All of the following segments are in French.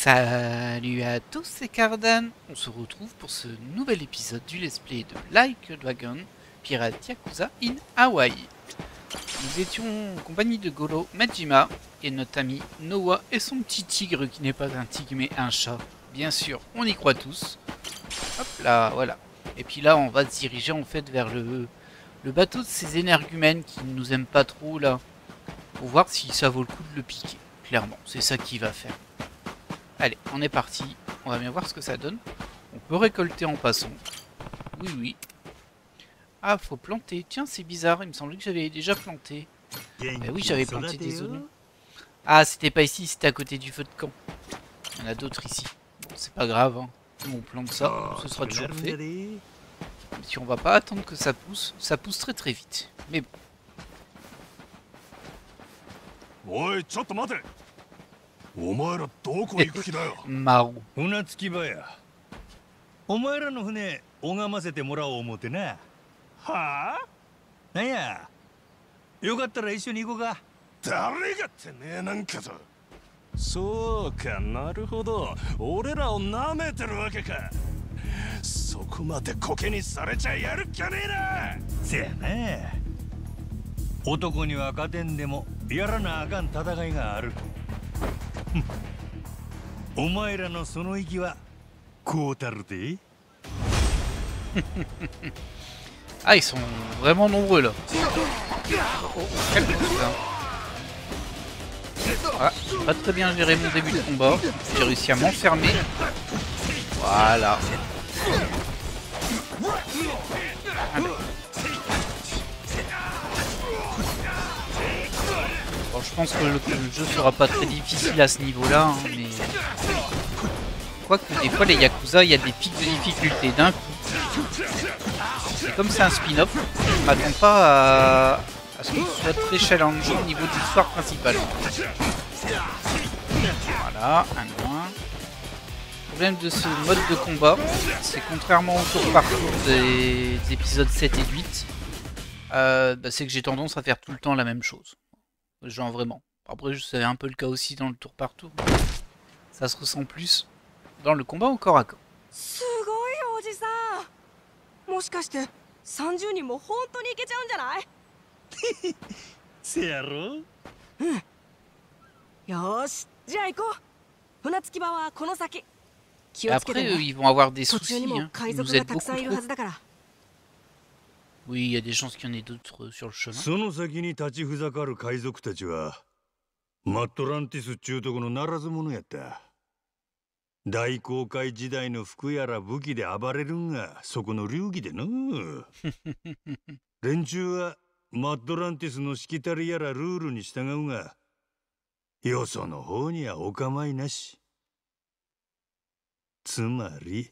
Salut à tous, c'est Cardan. On se retrouve pour ce nouvel épisode du let's play de Like a Dragon Pirate Yakuza in Hawaii. Nous étions en compagnie de Goro Majima et notre ami Noah et son petit tigre qui n'est pas un tigre mais un chat. Bien sûr, on y croit tous. Hop là, voilà. Et puis là, on va se diriger en fait vers le bateau de ces énergumènes qui ne nous aiment pas trop là. Pour voir si ça vaut le coup de le piquer. Clairement, c'est ça qu'il va faire. Allez, on est parti. On va bien voir ce que ça donne. On peut récolter en passant. Oui, oui. Ah, faut planter. Tiens, c'est bizarre. Il me semblait que j'avais déjà planté. Oui, j'avais planté des oignons. Ah, c'était pas ici, c'était à côté du feu de camp. Il y en a d'autres ici. Bon, c'est pas grave. Hein. On plante ça, ce sera toujours fait. Mais si on va pas attendre que ça pousse très très vite. Mais bon. Marou. 船着き場や。お前らの船拝ませてもらおう思ってな。はあ？なんや。よかったら一緒に行こうか。誰がってねえなんかと。そうか、なるほど。俺らを舐めてるわけか。そこまでコケにされちゃやるっきゃねえな。せやな。男には勝てんでもやらなあかん戦いがある。お前らのその息はこうたるで。Ah, ils sont vraiment nombreux là. Ah, j'ai pas très bien géré mon début de combat. J'ai réussi à m'enfermer. Voilà. Bon, je pense que le jeu sera pas très difficile à ce niveau-là, hein, mais... Quoique des fois les Yakuza, il y a des pics de difficulté d'un coup. Et comme c'est un spin-off, je m'attends pas à ce que ce soit très challengeant au niveau de l'histoire principale. Voilà, un moins. Le problème de ce mode de combat, c'est contrairement au tour par tour des épisodes 7 et 8, c'est que j'ai tendance à faire tout le temps la même chose. Genre vraiment. Après, c'est un peu le cas aussi dans le tour par tour. Ça se ressent plus dans le combat au corps à corps. もしかして30人も本当にいけちゃうんじゃない？せやろ？うん。よし、じゃあ行こう。船着き場はこの先。気をつけてね。 Après, ils vont avoir des 途中 soucis. にも Hein. 海 Ils 賊 nous が aident たくさ beaucoup んいるは trop. ずだから。 Oui, il y a des chances qu'il y en ait d'autres sur le chemin. その先に立ちふざかる海賊たちはマットランティスっちゅうとこのならず者やった。大航海時代の服やら武器で暴れるんがそこの流儀での連中はマッドランティスのしきたりやらルールに従うがよその方にはお構いなし。つまり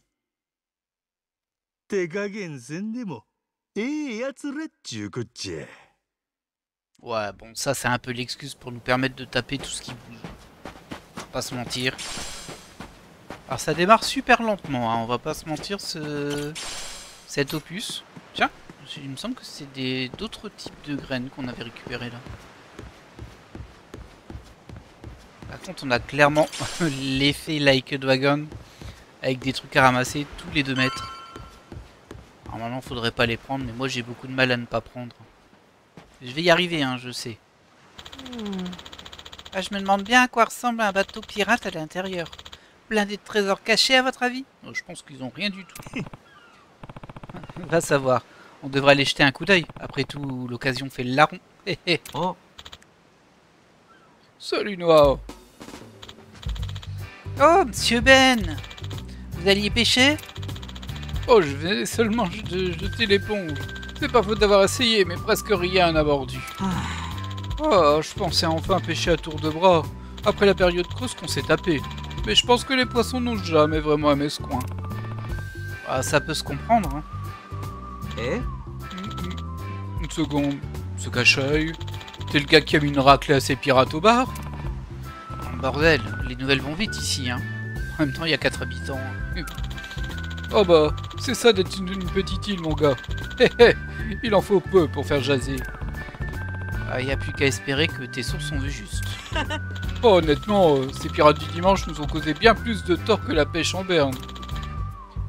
手加減せんでもええやつらっちゅうこっちゃ。 Ouais, bon, ça c'est un peu l'excuse pour nous permettre de taper tout ce qui bouge. Faut pas se mentir. Alors ça démarre super lentement, hein, on va pas se mentir, cet opus. Tiens, il me semble que c'est d'autres types de graines qu'on avait récupérées là. Par contre, on a clairement l'effet Like a Dragon avec des trucs à ramasser tous les 2 mètres. Normalement, faudrait pas les prendre, mais moi j'ai beaucoup de mal à ne pas prendre. Je vais y arriver, hein, je sais. Ah, je me demande bien à quoi ressemble un bateau pirate à l'intérieur. Blindé de trésors cachés, à votre avis? Je pense qu'ils ont rien du tout. Va savoir. On devrait aller jeter un coup d'œil. Après tout, l'occasion fait le larron. Oh. Salut Noah. Oh, monsieur Ben. Vous alliez pêcher? Oh, je venais seulement de jeter l'éponge. C'est pas faute d'avoir essayé, mais presque rien n'a mordu. Oh, je pensais enfin pêcher à tour de bras, après la période creuse qu'on s'est tapé. Mais je pense que les poissons n'ont jamais vraiment aimé ce coin. Ah, ça peut se comprendre, hein. Eh? Une seconde, ce cache-œil. T'es le gars qui a mis une raclée à ses pirates au bar? Bordel, les nouvelles vont vite ici, hein. En même temps, il y a 4 habitants. Oh bah, c'est ça d'être une petite île, mon gars. Il en faut peu pour faire jaser. Il n'y a plus qu'à espérer que tes sources ont vu juste. Oh, honnêtement, ces pirates du dimanche nous ont causé bien plus de tort que la pêche en berne.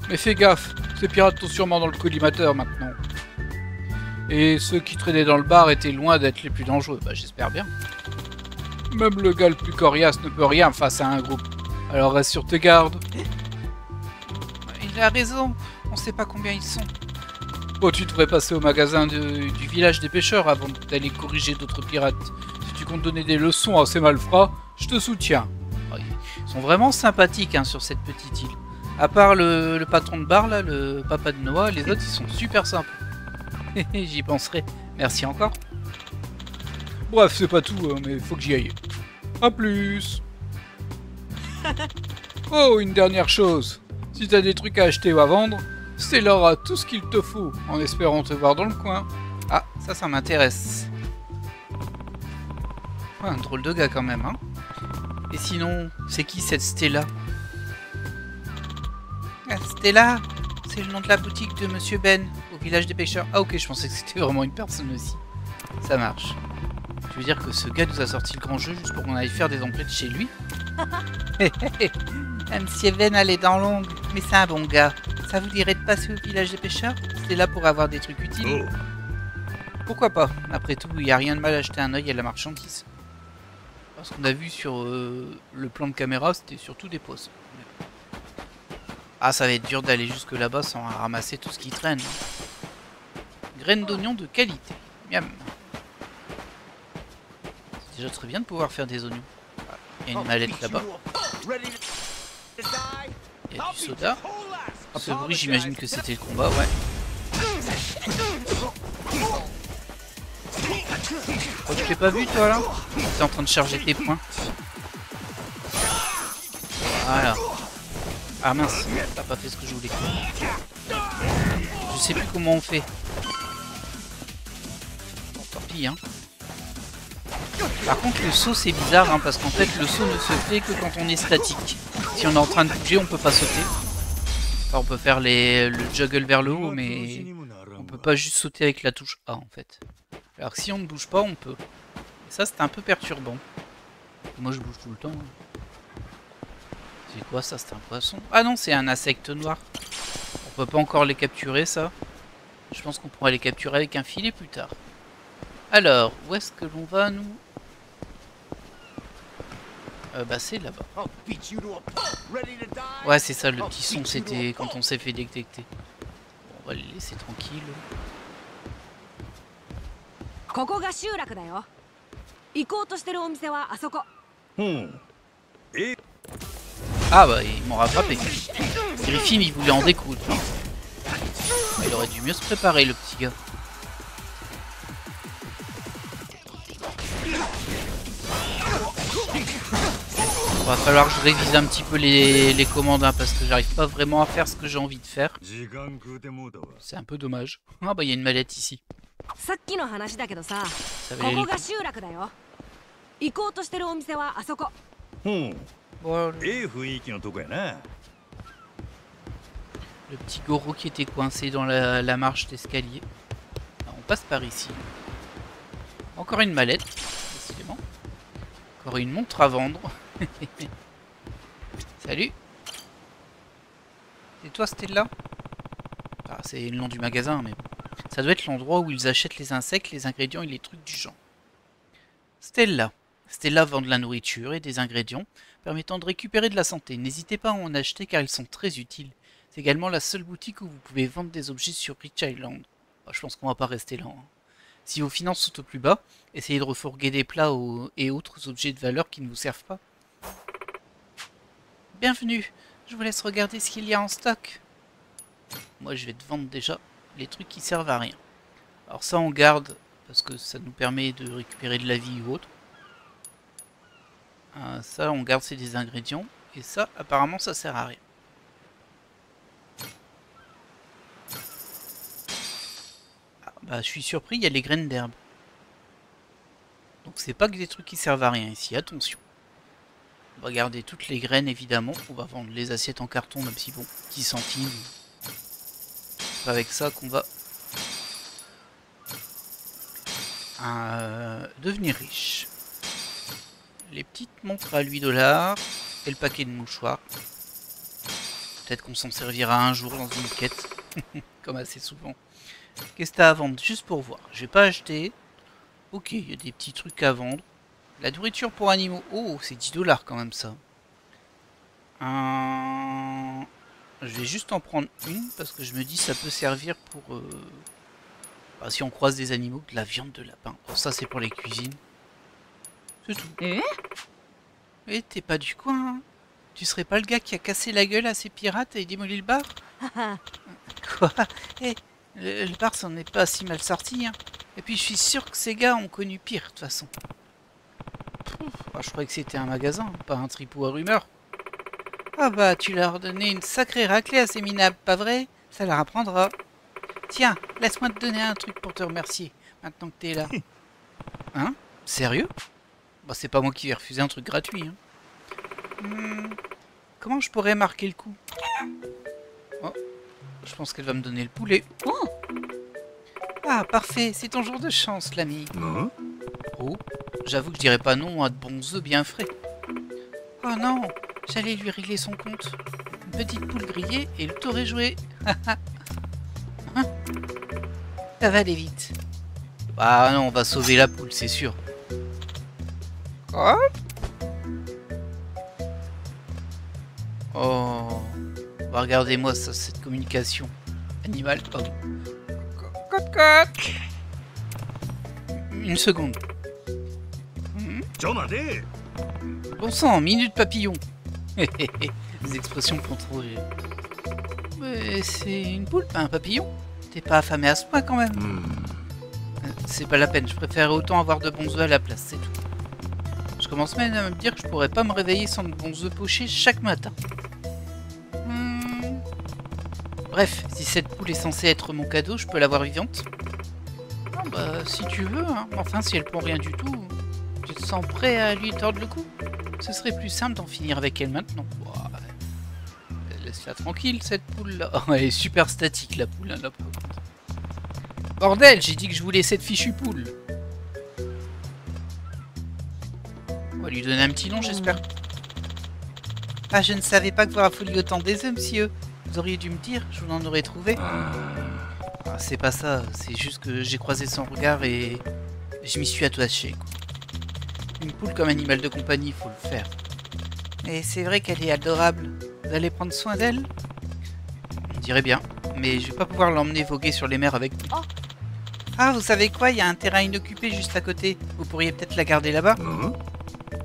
Mais fais gaffe, ces pirates sont sûrement dans le collimateur maintenant. Et ceux qui traînaient dans le bar étaient loin d'être les plus dangereux, bah j'espère bien. Même le gars le plus coriace ne peut rien face à un groupe. Alors reste sur tes gardes. Il a raison, on sait pas combien ils sont. Oh, tu devrais passer au magasin du village des pêcheurs avant d'aller corriger d'autres pirates. Si tu comptes donner des leçons à ces malfrats, je te soutiens. Oh, ils sont vraiment sympathiques hein, sur cette petite île. À part le patron de bar, là, le papa de Noah, les autres ils sont super sympas. J'y penserai. Merci encore. Bref, c'est pas tout, hein, mais faut que j'y aille. A plus. Oh, une dernière chose. Si t'as des trucs à acheter ou à vendre, c'est leur à tout ce qu'il te faut, en espérant te voir dans le coin. Ah, ça m'intéresse. Ouais, un drôle de gars quand même, hein. Et sinon, c'est qui cette Stella? Ah, Stella, c'est le nom de la boutique de Monsieur Ben, au village des pêcheurs. Ah ok, je pensais que c'était vraiment une personne aussi. Ça marche. Tu veux dire que ce gars nous a sorti le grand jeu juste pour qu'on aille faire des emplettes chez lui? Monsieur Ben a les dents longues, mais c'est un bon gars. Ça vous dirait de passer au village des pêcheurs? C'est là pour avoir des trucs utiles. Pourquoi pas? Après tout, il n'y a rien de mal à jeter un œil à la marchandise. Ce qu'on a vu sur le plan de caméra, c'était surtout des poissons. Ah, ça va être dur d'aller jusque là-bas sans ramasser tout ce qui traîne. Graines d'oignon de qualité. Miam. C'est déjà très bien de pouvoir faire des oignons. Ah, il y a une mallette là-bas. Il y a du soda. Ce bruit, j'imagine que c'était le combat, ouais. Oh, tu t'es pas vu, toi, là? T'es en train de charger tes points. Voilà. Ah mince, t'as pas fait ce que je voulais. Je sais plus comment on fait. Bon, tant pis, hein. Par contre, le saut, c'est bizarre, hein, parce qu'en fait, le saut ne se fait que quand on est statique. Si on est en train de bouger, on peut pas sauter. Enfin, on peut faire le juggle vers le haut, mais on peut pas juste sauter avec la touche A, en fait. Alors que si on ne bouge pas, on peut. Et ça, c'est un peu perturbant. Moi, je bouge tout le temps. Hein. C'est quoi ça? C'est un poisson? Ah non, c'est un insecte noir. On peut pas encore les capturer, ça. Je pense qu'on pourra les capturer avec un filet plus tard. Alors, où est-ce que l'on va, nous? Bah c'est là-bas. Ouais, c'est ça, le petit son, c'était quand on s'est fait détecter. Bon, on va les laisser tranquilles. Ah bah, ils m'ont rattrapé. Griffin, il voulait en découdre. Il aurait dû mieux se préparer, le petit gars. Va falloir que je révise un petit peu les commandes, hein, parce que j'arrive pas vraiment à faire ce que j'ai envie de faire. C'est un peu dommage. Ah bah il y a une mallette ici. Ça va aller le petit Goro qui était coincé dans la marche d'escalier. On passe par ici. Encore une mallette, décidément. Encore une montre à vendre. Salut. C'est toi Stella? Ah, c'est le nom du magasin, mais bon. Ça doit être l'endroit où ils achètent les insectes, les ingrédients et les trucs du genre. Stella. Stella vend de la nourriture et des ingrédients permettant de récupérer de la santé. N'hésitez pas à en acheter car ils sont très utiles. C'est également la seule boutique où vous pouvez vendre des objets sur Rich Island. Bah, je pense qu'on va pas rester là. Hein. Si vos finances sont au plus bas, essayez de refourguer des plats et autres objets de valeur qui ne vous servent pas. Bienvenue, je vous laisse regarder ce qu'il y a en stock. Moi je vais te vendre déjà les trucs qui servent à rien. Alors ça on garde parce que ça nous permet de récupérer de la vie ou autre. Ça on garde, c'est des ingrédients. Et ça apparemment ça sert à rien. Ah, bah je suis surpris, il y a les graines d'herbe. Donc c'est pas que des trucs qui servent à rien ici, attention. On va garder toutes les graines évidemment. On va vendre les assiettes en carton, même si bon, 10 centimes. C'est avec ça qu'on va... Devenir riche. Les petites montres à 8 $ et le paquet de mouchoirs. Peut-être qu'on s'en servira un jour dans une quête, comme assez souvent. Qu'est-ce que t'as à vendre? Juste pour voir. J'ai pas acheté. Ok, il y a des petits trucs à vendre. La nourriture pour animaux. Oh, c'est 10 $ quand même ça. Je vais juste en prendre une parce que je me dis ça peut servir pour... bah, si on croise des animaux, de la viande de lapin. Oh, ça c'est pour les cuisines. C'est tout. Et t'es pas du coin, hein? Tu serais pas le gars qui a cassé la gueule à ces pirates et démoli le bar? Quoi? Eh, le bar s'en est pas si mal sorti, hein. Et puis je suis sûr que ces gars ont connu pire, de toute façon. Oh, je croyais que c'était un magasin, pas un tripot à rumeurs. Ah bah, tu leur donnais une sacrée raclée à ces minables, pas vrai? Ça leur apprendra. Tiens, laisse-moi te donner un truc pour te remercier, maintenant que t'es là. Hein? Sérieux? Bah, c'est pas moi qui vais refuser un truc gratuit, hein. Comment je pourrais marquer le coup? Oh, je pense qu'elle va me donner le poulet. Oh. Ah, parfait, c'est ton jour de chance, l'ami. Oh, j'avoue que je dirais pas non à de bons œufs bien frais. Oh non, j'allais lui régler son compte. Une petite poule grillée et le tour est joué. Hein? Ça va aller vite. Ah non, on va sauver la poule, c'est sûr. Quoi? Oh, bah regardez-moi ça, cette communication animale. Pardon. Coq, coq. Une seconde. Bon sang, minute papillon. Les expressions qu'on trouve. Mais c'est une poule, pas un papillon. T'es pas affamé à ce point quand même. C'est pas la peine, je préfère autant avoir de bons œufs à la place, c'est tout. Je commence même à me dire que je pourrais pas me réveiller sans de bons œufs pochés chaque matin. Bref, si cette poule est censée être mon cadeau, je peux l'avoir vivante? Non, bah, si tu veux, hein. Enfin, si elle prend rien du tout, tu te sens prêt à lui tordre le cou? Ce serait plus simple d'en finir avec elle maintenant. Ouah, laisse-la tranquille, cette poule-là. Oh, elle est super statique, la poule, hein, là. Bordel, j'ai dit que je voulais cette fichue poule. On va lui donner un petit nom, j'espère. Ah, je ne savais pas que vous raffoliez autant des œufs, monsieur. Vous auriez dû me dire, je vous en aurais trouvé. Ah, c'est pas ça, c'est juste que j'ai croisé son regard et je m'y suis attaché, quoi. Une poule comme animal de compagnie, faut le faire. Et c'est vrai qu'elle est adorable. Vous allez prendre soin d'elle? On dirait bien, mais je vais pas pouvoir l'emmener voguer sur les mers avec nous. Ah, vous savez quoi? Il y a un terrain inoccupé juste à côté. Vous pourriez peut-être la garder là-bas?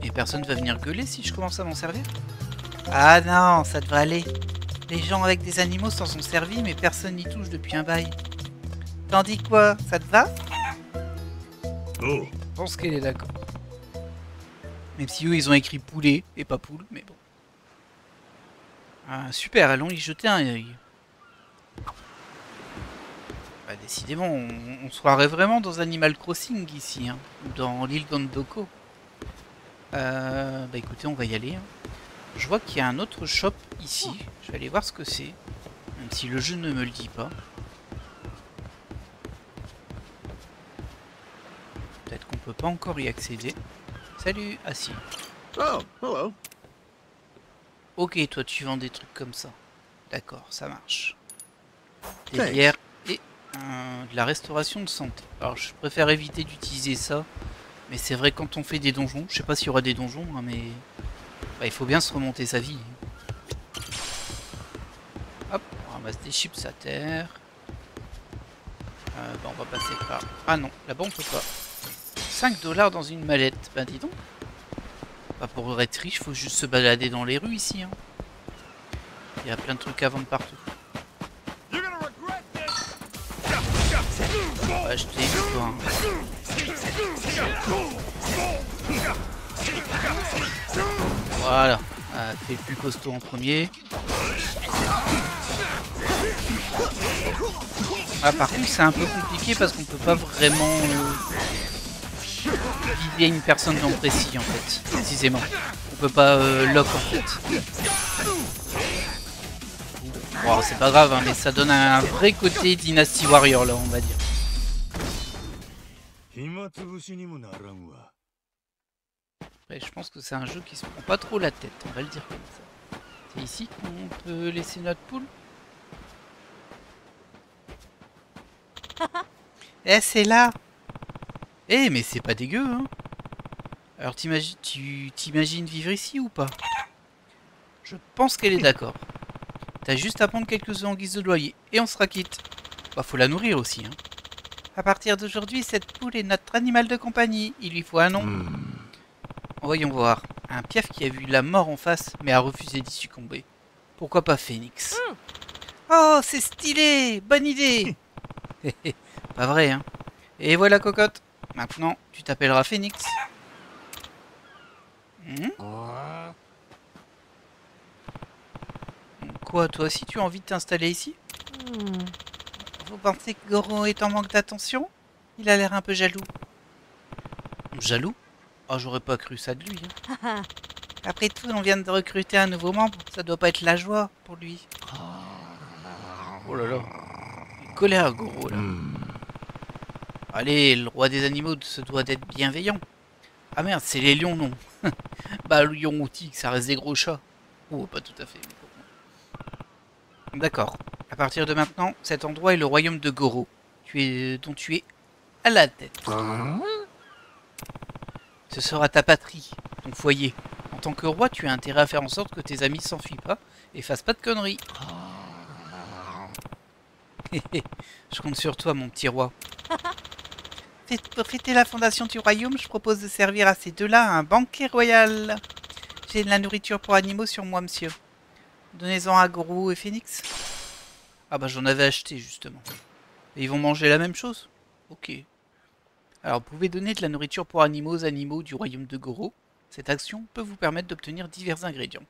Et personne va venir gueuler si je commence à m'en servir? Ah non, ça devrait aller. Les gens avec des animaux s'en sont servis, mais personne n'y touche depuis un bail. T'en dis quoi? Ça te va? Je pense qu'elle est d'accord. Même si eux, ils ont écrit poulet et pas poule, mais bon. Ah, super, allons y jeter un œil. Bah, décidément, on se croirait vraiment dans Animal Crossing ici, hein, ou dans l'île Gondoko. Bah écoutez, on va y aller. Hein. Je vois qu'il y a un autre shop ici. Je vais aller voir ce que c'est, même si le jeu ne me le dit pas. Peut-être qu'on peut pas encore y accéder. Salut, ah si. Oh, hello. Ok, toi tu vends des trucs comme ça. D'accord, ça marche. Des bières et de la restauration de santé. Alors je préfère éviter d'utiliser ça. Mais c'est vrai quand on fait des donjons, je sais pas s'il y aura des donjons, hein, mais bah, il faut bien se remonter sa vie. Hop, on ramasse des chips à terre. Bah, on va passer par... Ah non, là-bas on peut pas. 5 $ dans une mallette, ben dis donc. Pas pour être riche, faut juste se balader dans les rues ici. Hein. Il y a plein de trucs à vendre partout. On va acheter quoi, hein. Voilà, fais le plus costaud en premier. Ah, par contre c'est un peu compliqué parce qu'on peut pas vraiment viser une personne non précis en fait, précisément. On peut pas lock en fait. Bon, c'est pas grave hein, mais ça donne un vrai côté Dynasty Warrior là on va dire. Ouais, je pense que c'est un jeu qui se prend pas trop la tête, on va le dire comme ça. C'est ici qu'on peut laisser notre poule. Eh, c'est là. Eh, mais c'est pas dégueu, hein. Alors tu t'imagines vivre ici ou pas? Je pense qu'elle est d'accord. T'as juste à prendre quelques œufs en guise de loyer, et on sera quitte. Bah, faut la nourrir aussi, hein. À partir d'aujourd'hui, cette poule est notre animal de compagnie. Il lui faut un nom. Voyons voir. Un piaf qui a vu la mort en face, mais a refusé d'y succomber. Pourquoi pas Phoenix? Oh, c'est stylé! Bonne idée! Pas vrai, hein? Et voilà, cocotte. Maintenant, tu t'appelleras Phoenix. Quoi, toi aussi, tu as envie de t'installer ici? Vous pensez que Goro est en manque d'attention? Il a l'air un peu jaloux. Jaloux? Oh, j'aurais pas cru ça de lui. Hein. Après tout, on vient de recruter un nouveau membre. Ça doit pas être la joie pour lui. Oh là là. Il est colère, Goro, là. Allez, le roi des animaux se doit d'être bienveillant. Ah merde, c'est les lions, non. Bah, lion ou tigre, ça reste des gros chats. Oh, pas tout à fait. D'accord. À partir de maintenant, cet endroit est le royaume de Goro, dont tu es à la tête. Ce sera ta patrie, ton foyer. En tant que roi, tu as intérêt à faire en sorte que tes amis s'enfuient pas et fassent pas de conneries. Je compte sur toi, mon petit roi. Pour fêter la fondation du royaume, je propose de servir à ces deux-là un banquet royal. J'ai de la nourriture pour animaux sur moi, monsieur. Donnez-en à Goro et Phoenix. Ah bah j'en avais acheté justement. Et ils vont manger la même chose? Ok. Alors vous pouvez donner de la nourriture pour animaux aux animaux du royaume de Goro. Cette action peut vous permettre d'obtenir divers ingrédients.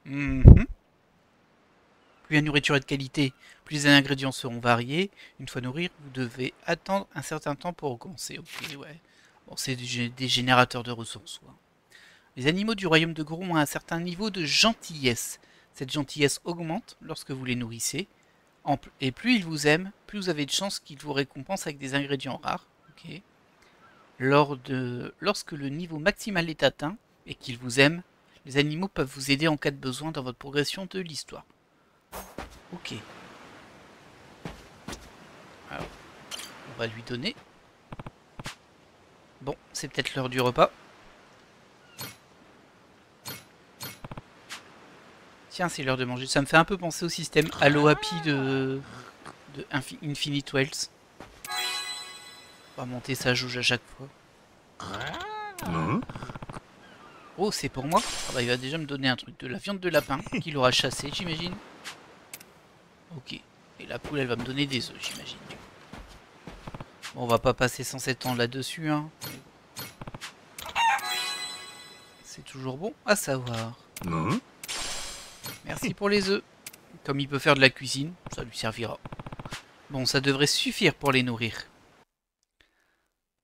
Plus la nourriture est de qualité, plus les ingrédients seront variés. Une fois nourris, vous devez attendre un certain temps pour recommencer. Ok, ouais. Bon, c'est des générateurs de ressources. Ouais. Les animaux du royaume de Goro ont un certain niveau de gentillesse. Cette gentillesse augmente lorsque vous les nourrissez. Et plus ils vous aiment, plus vous avez de chances qu'ils vous récompensent avec des ingrédients rares. Okay. Lorsque le niveau maximal est atteint et qu'ils vous aiment, les animaux peuvent vous aider en cas de besoin dans votre progression de l'histoire. Ok. Alors, on va lui donner. Bon, c'est peut-être l'heure du repas. Tiens, c'est l'heure de manger. Ça me fait un peu penser au système Halo Happy de Infinite Wells. On va monter sa jauge à chaque fois. Oh, c'est pour moi? Ah bah, il va déjà me donner un truc. De la viande de lapin qu'il aura chassé, j'imagine. Ok. Et la poule, elle va me donner des œufs, j'imagine. Bon, on va pas passer 107 ans là-dessus, hein. C'est toujours bon à savoir. Merci pour les œufs. Comme il peut faire de la cuisine, ça lui servira. Bon, ça devrait suffire pour les nourrir.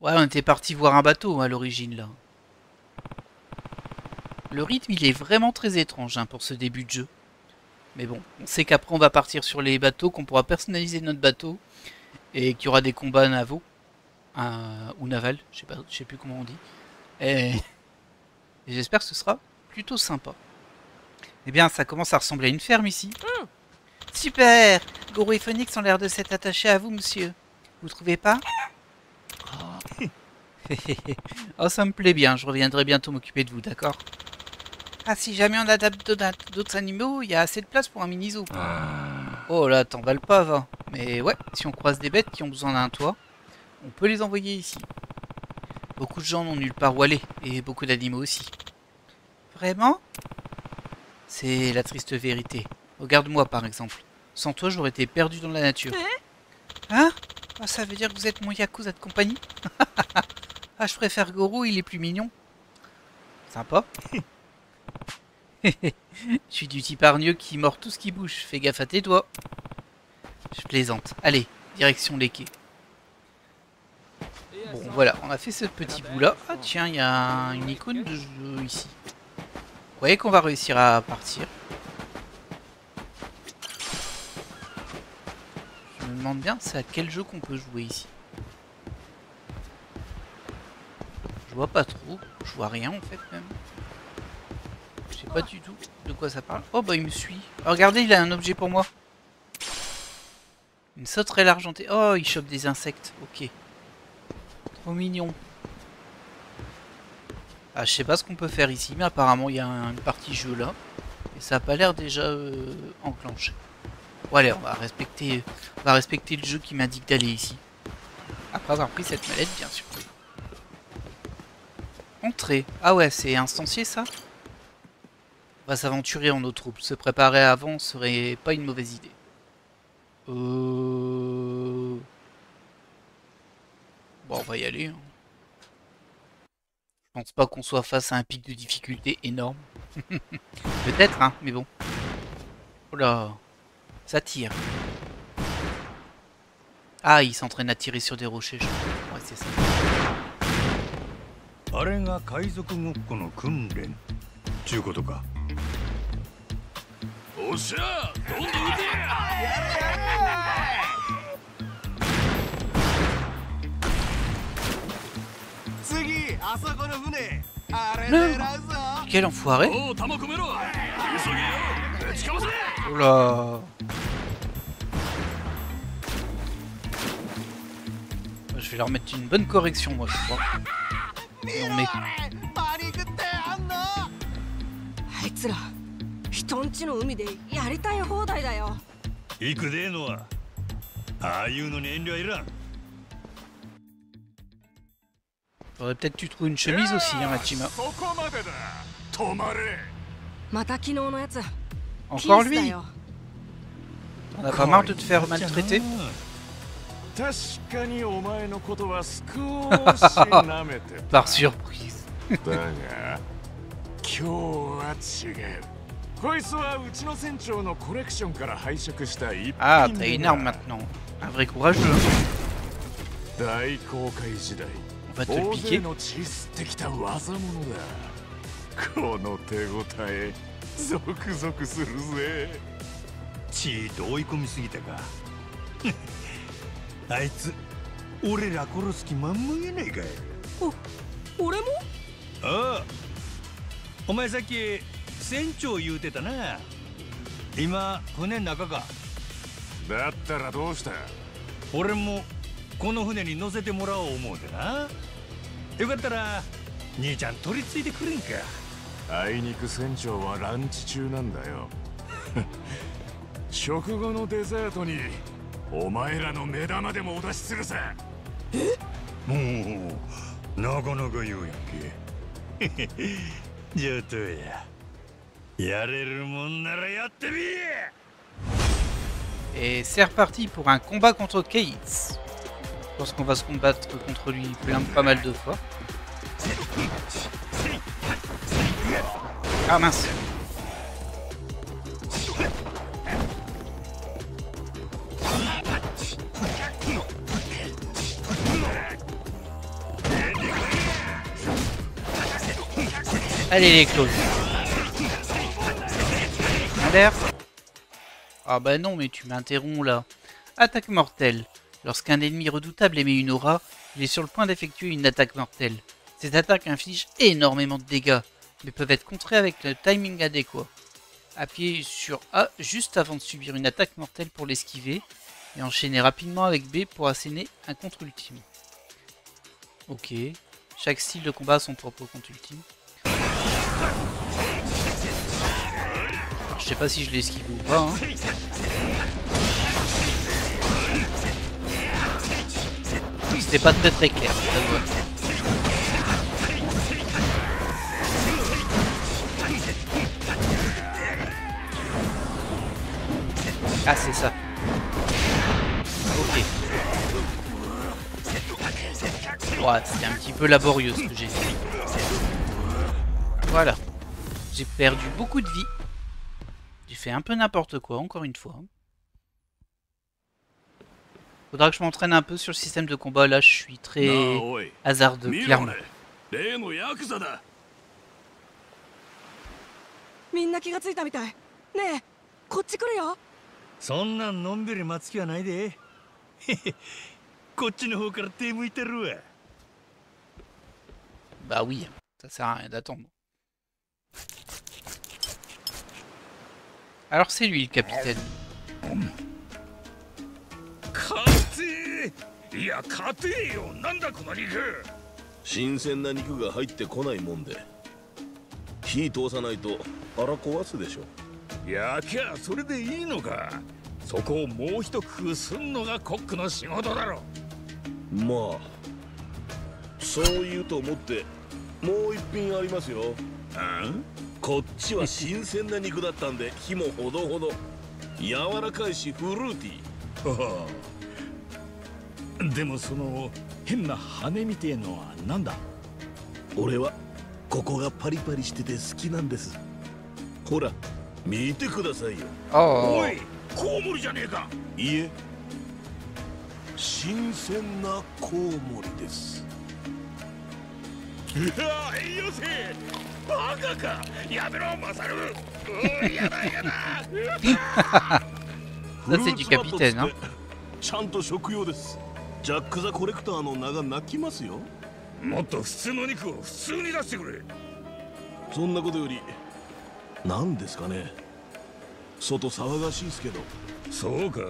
Ouais, on était parti voir un bateau à l'origine, là. Le rythme, il est vraiment très étrange hein, pour ce début de jeu. Mais bon, on sait qu'après on va partir sur les bateaux, qu'on pourra personnaliser notre bateau, et qu'il y aura des combats navaux, ou navals, je sais plus comment on dit. Et j'espère que ce sera plutôt sympa. Eh bien, ça commence à ressembler à une ferme ici. Super! Goro et Phoenix ont l'air de s'être attachés à vous, monsieur. Vous trouvez pas? Oh, ça me plaît bien, je reviendrai bientôt m'occuper de vous, d'accord? Ah, si jamais on adapte d'autres animaux, il y a assez de place pour un mini-zoo. Oh là, t'emballes pas, va. Mais ouais, si on croise des bêtes qui ont besoin d'un toit, on peut les envoyer ici. Beaucoup de gens n'ont nulle part où aller, et beaucoup d'animaux aussi. Vraiment? C'est la triste vérité. Regarde-moi, par exemple. Sans toi, j'aurais été perdu dans la nature. Hein? Oh, ça veut dire que vous êtes mon Yakuza de compagnie? Ah, je préfère Goro, il est plus mignon. Sympa. Je suis du type hargneux qui mord tout ce qui bouge. Fais gaffe à tes doigts. Je plaisante. Allez, direction les quais. Bon, voilà, on a fait ce petit bout-là. Ah tiens, il y a une icône de jeu ici. Vous voyez qu'on va réussir à partir. Je me demande bien, c'est à quel jeu qu'on peut jouer ici. Je vois pas trop. Je vois rien en fait même. Je sais pas du tout de quoi ça parle. Oh bah il me suit. Oh, regardez, il a un objet pour moi. Une sauterelle argentée. Oh, il chope des insectes. Ok. Trop mignon. Ah, je sais pas ce qu'on peut faire ici, mais apparemment il y a une partie jeu là. Et ça a pas l'air déjà enclenché. Bon allez, on va respecter le jeu qui m'indique d'aller ici. Après avoir pris cette mallette, bien sûr. Entrée. Ah ouais, c'est instancié ça. On va s'aventurer en eau trouble. Se préparer avant serait pas une mauvaise idée. Bon, on va y aller. Hein. Je pense pas qu'on soit face à un pic de difficulté énorme. Peut-être, hein, mais bon. Oh là, ça tire. Ah, il s'entraîne à tirer sur des rochers, je crois. Ouais, c'est ça. あれが海賊ごっこの訓練ちゅうことか。おっしゃどんどん撃て。次あそこの船あれ狙うぞ。 Quel enfoiré! おう弾込めろ。急げよ。打ちかませ。 Oh là! Je vais leur mettre une bonne correction, moi, je crois. Non mais... あいつら人んちの海でやりたい放題だよ。行くでえのはああいうのに遠慮はいらん。 Faudrait peut-être tu trouves une chemise aussi, hein, Machima. また昨日のやつ。 Encore ピースだ lui? よ。 On a pas marre de te faire maltraiter? 確かにお前のことは少し舐めて Par surprise. だが今日は違う。こいつはうちの船長のコレクションから拝借した一品 Ah, t'as une arme maintenant. Un vrai courageux. Hein. 大航海時代 On va te le 大 piquer. 勢の血吸ってきた技物だ。この手応えゾクゾクするぜ。血と追い込みすぎたか。あいつ俺ら殺す気満々やないかい。俺も？ああ、お前さっき船長言うてたな。今船の中か。だったらどうした。俺もこの船に乗せてもらおう思うてな。よかったら兄ちゃん取り付いてくれんか。あいにく船長はランチ中なんだよ。食後のデザートにお前らの目玉でもお出しするさ。もうなかなか言うやんけ。上等や。やれるもんならやってみ。 Et c'est reparti pour un combat contre Keitz. Je pense qu'on va se combattre contre lui pas mal de fois. Ah mince. Allez les clones. Alerte. Ah bah non, mais tu m'interromps là. Attaque mortelle. Lorsqu'un ennemi redoutable émet une aura, il est sur le point d'effectuer une attaque mortelle. Cette attaque inflige énormément de dégâts, mais peuvent être contrées avec le timing adéquat. Appuyez sur A juste avant de subir une attaque mortelle pour l'esquiver, et enchaînez rapidement avec B pour asséner un contre ultime. Ok. Chaque style de combat a son propre contre ultime. Je sais pas si je l'esquive ou pas. Hein. C'était pas très clair. Ah c'est ça. Ok. Ouais, c'était un petit peu laborieux ce que j'ai fait. Voilà. J'ai perdu beaucoup de vie. J'ai fait un peu n'importe quoi, encore une fois. Faudra que je m'entraîne un peu sur le système de combat. Là, je suis très hasardeux, clairement. みんな気がついたみたい。ねえ、こっち来るよ。そんなんのんびり待つ気はないで。こっちの方から手向いてるわ。Bah oui, ça sert à rien d'attendre. Alors c'est lui le capitaine. 勝ていや勝てよなんだこの肉新鮮な肉が入ってこないもんで火通さないと腹壊すでしょ焼きゃそれでいいのかそこをもう一工夫すんのがコックの仕事だろまあそう言うと思ってもう一品ありますよこっちは新鮮な肉だったんで火もほどほど柔らかいしフルーティーでもその変な羽みてえのはなんだ俺はここがパリパリしてて好きなんですほら見てくださいよおいコウモリじゃねえかいいえ新鮮なコウモリですいや栄養生バカかやめろマサルやだやだフルーツバットっつってなちゃんと食用ですジャック・ザ・コレクターの名が泣きますよもっと普通の肉を普通に出してくれそんなことより何ですかね外騒がしいですけどそうか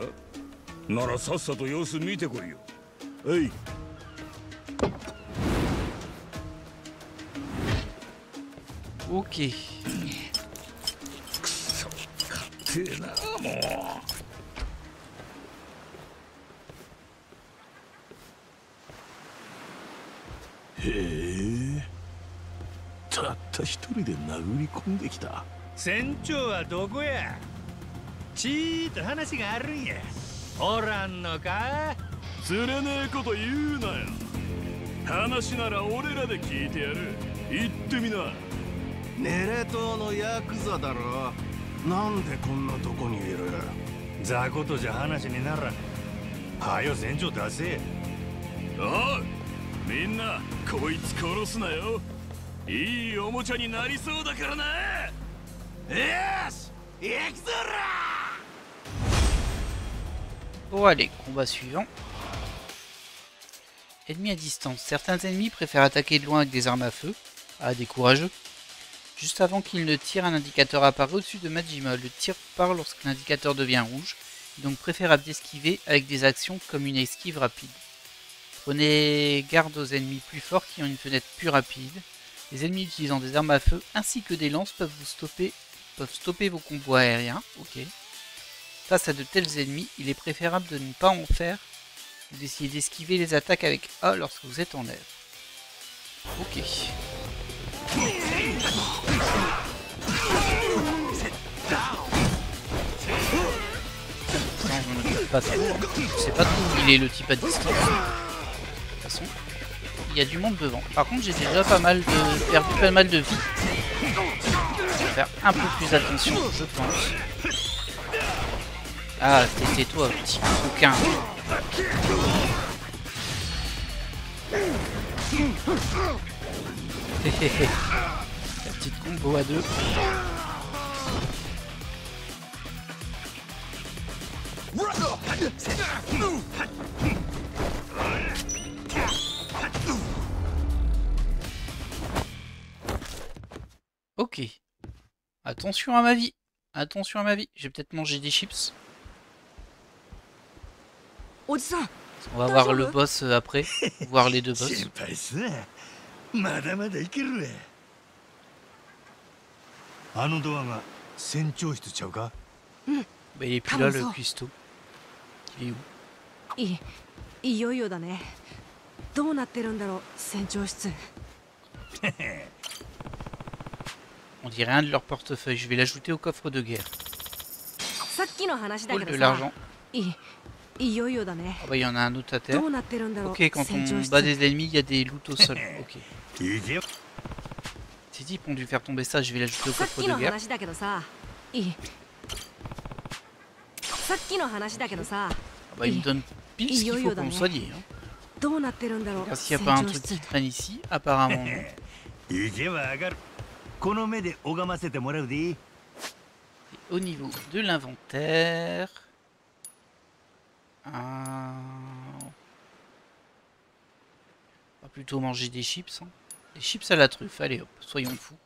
ならさっさと様子見てこいよはいオッケー。くそ勝てえなもへえたった一人で殴り込んできた船長はどこやちーっと話があるんやおらんのか釣れねえこと言うなよ話なら俺らで聞いてやる言ってみなネレ島のヤクザだろなんでこんなとこにいる雑魚じゃ話にならんはよ船長出せおいみんなこいつ殺すなよいいおもちゃになりそうだからなよし行くぞら Bon allez, combat suivant. Ennemis à distance. Certains ennemis préfèrent attaquer de loin avec des armes à feu. Ah, des courageux. Juste avant qu'ils ne tirent, un indicateur apparaît au-dessus de Majima. Le tir part lorsque l'indicateur devient rouge. Il est donc préférable d'esquiver avec des actions comme une esquive rapide. Prenez garde aux ennemis plus forts qui ont une fenêtre plus rapide. Les ennemis utilisant des armes à feu ainsi que des lances peuvent stopper vos convois aériens. Ok. Face à de tels ennemis, il est préférable de ne pas en faire ou d'essayer d'esquiver les attaques avec A lorsque vous êtes en air. Ok. Non, je ne pas trop. Je sais pas trop où il est le type à distance. De toute façon, il y a du monde devant. Par contre, j'ai déjà perdu pas mal de vie. Je vais faire un peu plus attention, je pense. Ah, c'était toi, petit bouquin. La petite combo à deux. Ok. Attention à ma vie. Attention à ma vie. J'ai peut-être mangé des chips. On va voir le boss après. Voir les deux boss. Bah, il est plus là le cuistot. Il est où? いよいよだね。どうなってるんだろう、船長室。On dirait un de leurs portefeuilles. Je vais l'ajouter au coffre de guerre. さっきの話だけ Pôle ど de さ。 l'argent. いよいよだね。 Ah bah il y en a un autre à terre. どうなってるんだろう。 Ok, quand on bat des ennemis, il y a des loots au sol. Ok. いけ Ces types ont dû faire tomber ça. Je vais l'ajouter au さっ coffre き de の guerre. 話だけどさ。さっきの話だけどさ。 Ah bah il me donne pile ce qu'il faut pour me soigner. Hein. どうなってるんだろう。 Regarde s'il n'y a pas un truc qui traîne ici. Apparemment non. 行けば上がるこの目で拝ませてもらうで Et au niveau de l'inventaire... On va plutôt manger des chips. Hein. Des chips à la truffe, allez hop, soyons fous.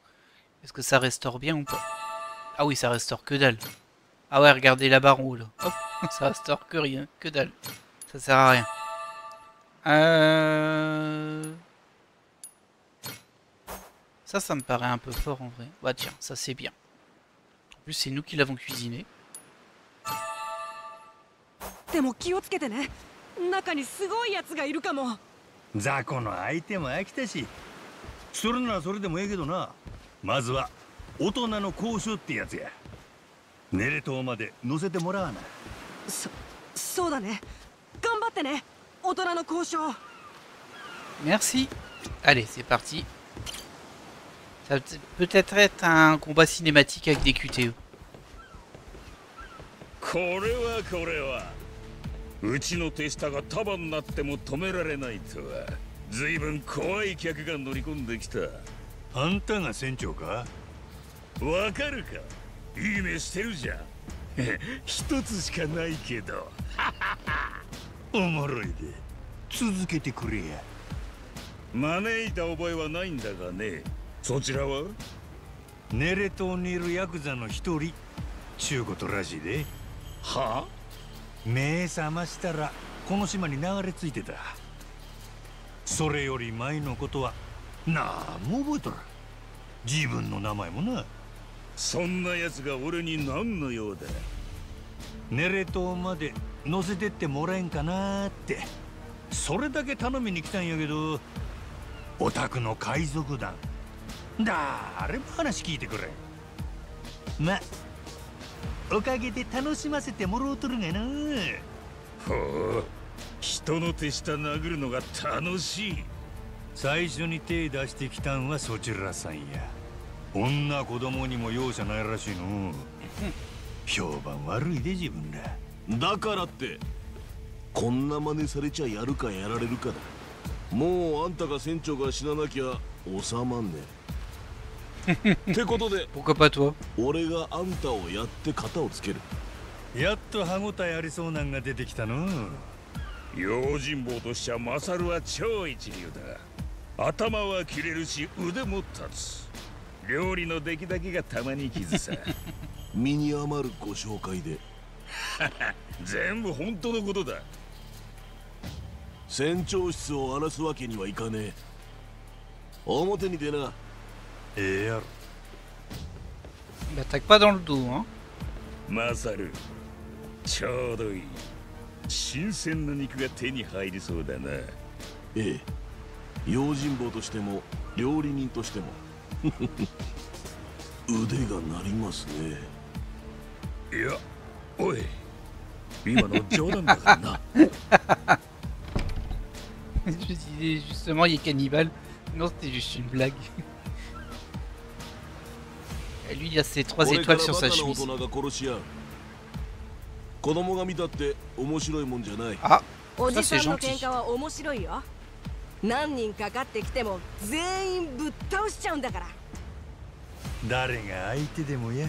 Est-ce que ça restaure bien ou pas? Ah oui, ça restaure que dalle. Ah ouais, regardez la barre en haut là. Hop, ça restaure que rien, que dalle. Ça sert à rien. Ça me paraît un peu fort en vrai. Bah tiens, ça c'est bien. En plus, c'est nous qui l'avons cuisiné. でも気をつけてね。中にすごいやつがいるかも。雑魚の相手も飽きたし、それならそれでもええけどな。まずは大人の交渉ってやつや。ネレ島まで乗せてもらわな。そうだね。頑張ってね。大人の交渉。Merci. Allez, c'est parti. Ça peut peut-être être un combat cinématique avec des QTE. これはうちの手下が束になっても止められないとは随分怖い客が乗り込んできた。あんたが船長か？わかるか？いい目してるじゃん。一つしかないけど。おもろいで。続けてくれや。招いた覚えはないんだがね。そちらは？ネレ島にいるヤクザの一人ちゅうことらしいで。はあ？目覚ましたらこの島に流れ着いてた。それより前のことはなんも覚えとらん。自分の名前もな。そんな奴が俺に何の用だ？ネレ島まで乗せてってもらえんかなって、それだけ頼みに来たんやけど、お宅の海賊団誰も話聞いてくれ。ま、おかげで楽しませてもろうとるがな。ほう、人の手下殴るのが楽しい。最初に手出してきたんはそちらさんや。女子供にも容赦ないらしいの。評判悪いで自分ら。だからってこんな真似されちゃやるかやられるかだ。もうあんたが船長が死ななきゃ収まんねえ。ってことで Pourquoi pas toi? 俺があんたをやって型をつける。やっと歯応えありそうなんが出てきたの。用心棒としちゃマサルは超一流だ。頭は切れるし腕も立つ。料理の出来だけがたまに傷さ。身に余るご紹介で。全部本当のことだ。船長室を荒らすわけにはいかねえ。表に出な。ええやろ。M'attaque pas dans le dos, hein. マサル、ちょうどいい。新鮮な肉が手に入りそうだな。ええ、用心棒としても料理人としても腕が鳴りますね。いや、おい、今の冗談だからな。Je disais justement, il est cannibale. Non, c'était juste une blague. Et lui, il a ses 3 étoiles sur sa chemise. Ah, お ça じさ c'est んの gentil. 喧嘩は面白いよ。何人かかってきても全員ぶっ倒しちゃうんだから。誰が相手でもや。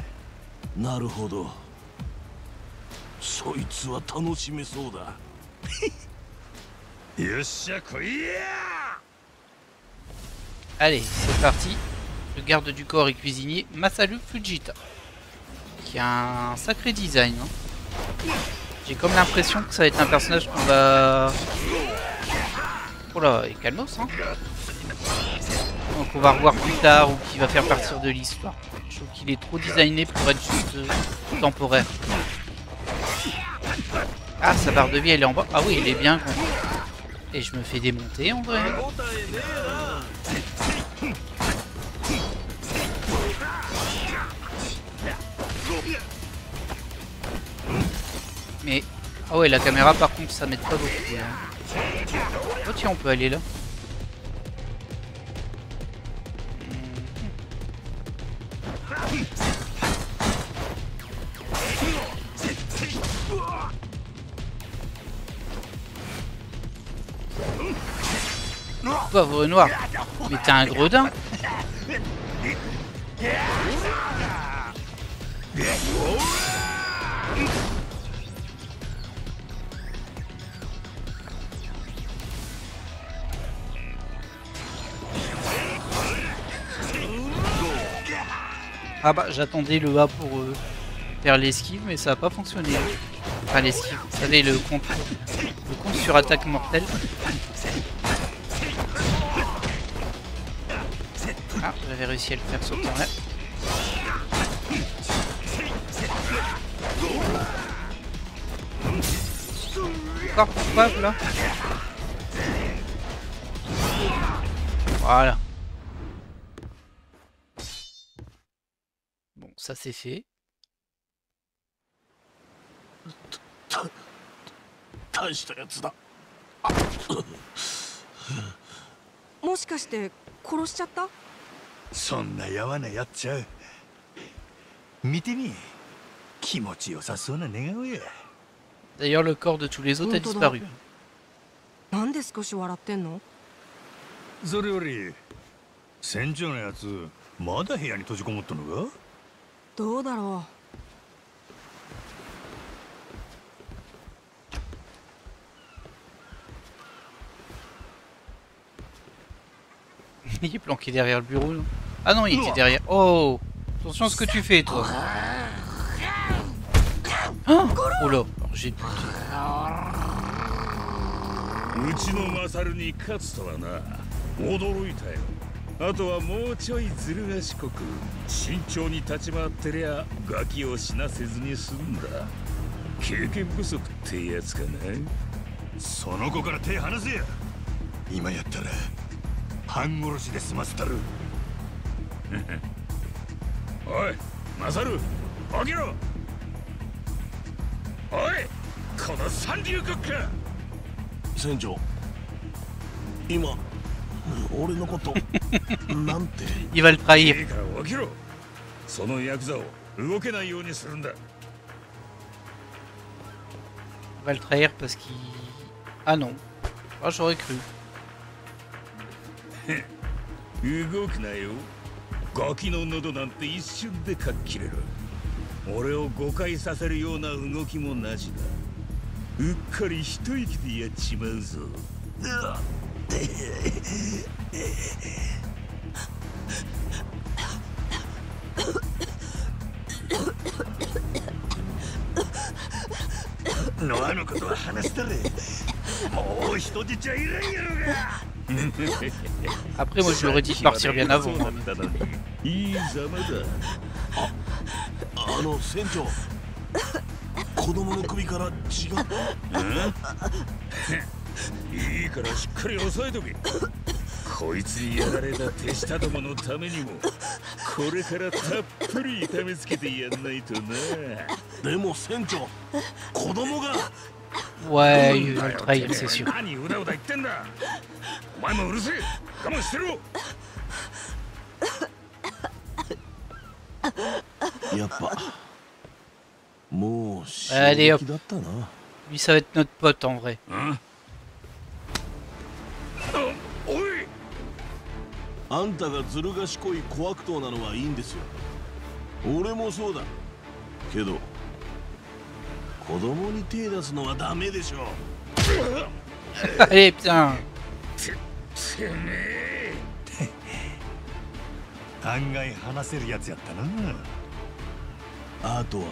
なるほど。そいつは楽しめそうだ。よっしゃ来いや。 Allez, c'est parti. Le garde du corps et cuisinier Masaru Fujita. Qui a un sacré design. Hein. J'ai comme l'impression que ça va être un personnage qu'on va... Oh là, et calmos, hein. Donc on va revoir plus tard ou qui va faire partir de l'histoire. Je trouve qu'il est trop designé pour être juste temporaire. Ah, sa barre de vie elle est en bas. Ah oui, elle est bien. Et je me fais démonter en vrai. Mais... Ah ouais, la caméra par contre ça m'aide pas beaucoup. Hein. Oh tiens, on peut aller là. Pauvre noir. Mais t'es un gredin. Ah bah j'attendais le A pour faire l'esquive, mais ça a pas fonctionné. Enfin l'esquive, vous savez le compte sur attaque mortelle. Ah, j'avais réussi à le faire sauter en l'air. Encore coupable là. Voilà. Bon, ça c'est fait. 大したやつだ。もしかして殺しちゃった？そんなやわなやっちゃう。見てみ、気持ちよさそうな寝顔や。 D'ailleurs, le corps de tous les autres a disparu. なんで少し笑ってんの？それより船長のやつまだ部屋に閉じこもったのか？どうだろ Il est planqué derrière le bureau. Non ah non, il était derrière. Oh, attention à ce que tu fais, toi. Oh, oh là, j'ai buté. うちのマサルに勝つとはな、驚いたよ。あとはもうちょいずる賢く慎重に立ち回ってりゃガキを死なせずに済んだ。経験不足ってやつかな。その子から手離せや。今やったら半殺しで済ませたる。おいマサル、起きろ。おいこの三流国か。船長、今俺のことなんて。 Il va le い trahir. いから起きろ。そのヤクザを動けないようにするんだ。 Il va le trahir parce qu'il... Ah non. Ah, j'aurais cru. 動くなよ。ガキの喉なんて一瞬でかっきれる。俺を誤解させるような動きもなしだ。うっかり一息でやっちまうぞ。ノアのことは話したれ。もう人質はいらんやろが。 Après, moi, je l'aurais dit de partir bien avant. いいざまだ。あの船長、子供の首から血が。いいからしっかり押さえとけ。こいつにやられた手下どものためにもこれからたっぷり痛めつけてやんないとな。でも船長、子供が。 Ouais, il va le trahir, c'est sûr. 何うだうだ言ってんだ。お前もうるせえ。我慢してろ。やっぱもう Allez hop. だったな。 Lui, ça va être notre pote en vrai. おい。あんたがずる賢い小悪党なのはいいんですよ。俺もそうだ。けど子供に手出すのはダメでしょ。Allez, putain. てめえ。案外話せるやつやったな。あとは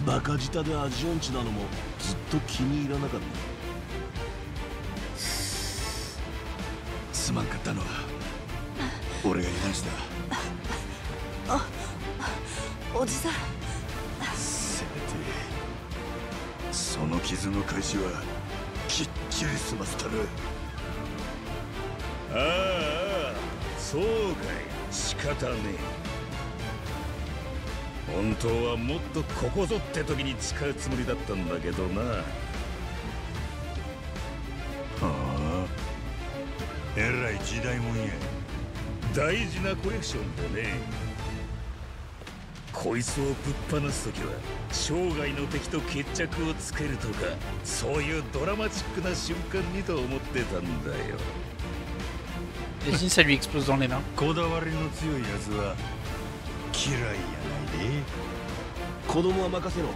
バカ舌で味音痴なのもずっと気に入らなかった。すまんかったのは俺が許した。おじさん。せめてその傷の返しはきっちり済ませたる。ああ、そうかい。仕方ねえ。本当はもっとここぞって時に使うつもりだったんだけどな。はあ、えらい時代もんや。大事なコレクションでね。こいつをぶっ放す時は生涯の敵と決着をつけるとか、そういうドラマチックな瞬間にと思ってたんだよ。 Imagine, ça lui explose dans les mains. こだわりの強いやつは嫌いやないで。子供は任せろ。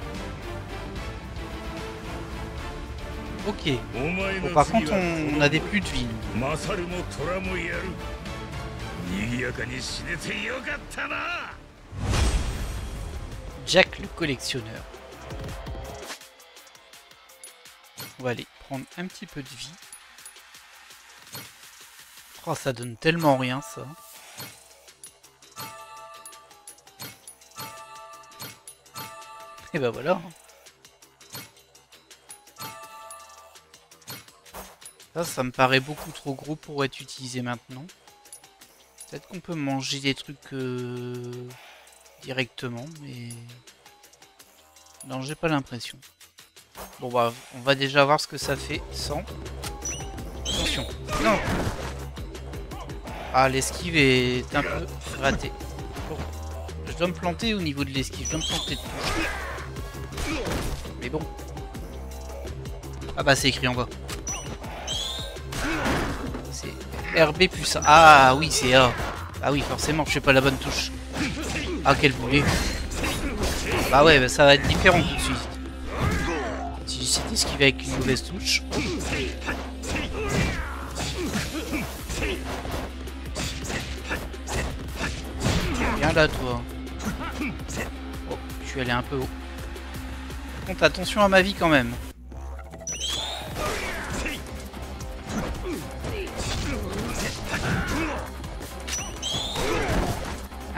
Ok. お前 Bon, の par 次 contre, は on a des plus de vie. マサルもトラもやる。賑やかに死ねてよかったな。Jack le collectionneur. On va aller prendre un petit peu de vie. Oh, ça donne tellement rien, ça. Et ben voilà. Ça me paraît beaucoup trop gros pour être utilisé maintenant. Peut-être qu'on peut manger des trucs directement, mais... Non, j'ai pas l'impression. Bon bah, on va déjà voir ce que ça fait sans... Attention. Non. Ah, l'esquive est un peu ratée. Bon. Je dois me planter au niveau de l'esquive. Je dois me planter de touche. Mais bon. Ah bah, c'est écrit en bas. C'est RB plus A. Ah oui, c'est A. Ah oui, forcément, je fais pas la bonne touche. Ah, quel boulet. Bah ouais, bah ça va être différent tout de suite. Si j'essaie d'esquiver avec une mauvaise touche. Viens là, toi. Oh, je suis allé un peu haut. Par contre, attention à ma vie quand même.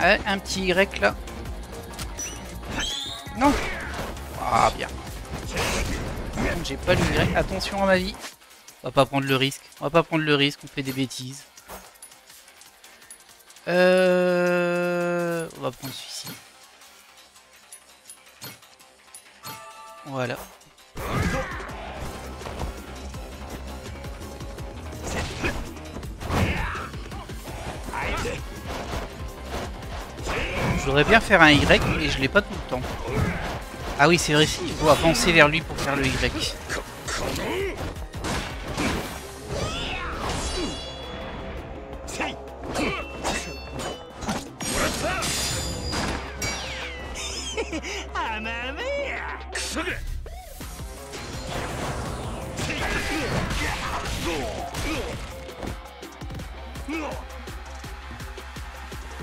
Ah, un petit Y là. Non. Ah bien. J'ai pas le Y. Attention à ma vie. On va pas prendre le risque. On va pas prendre le risque. On fait des bêtises. On va prendre celui-ci. Voilà. Je voudrais bien faire un Y, mais je l'ai pas tout le temps. Ah oui, c'est vrai, il faut avancer vers lui pour faire le Y.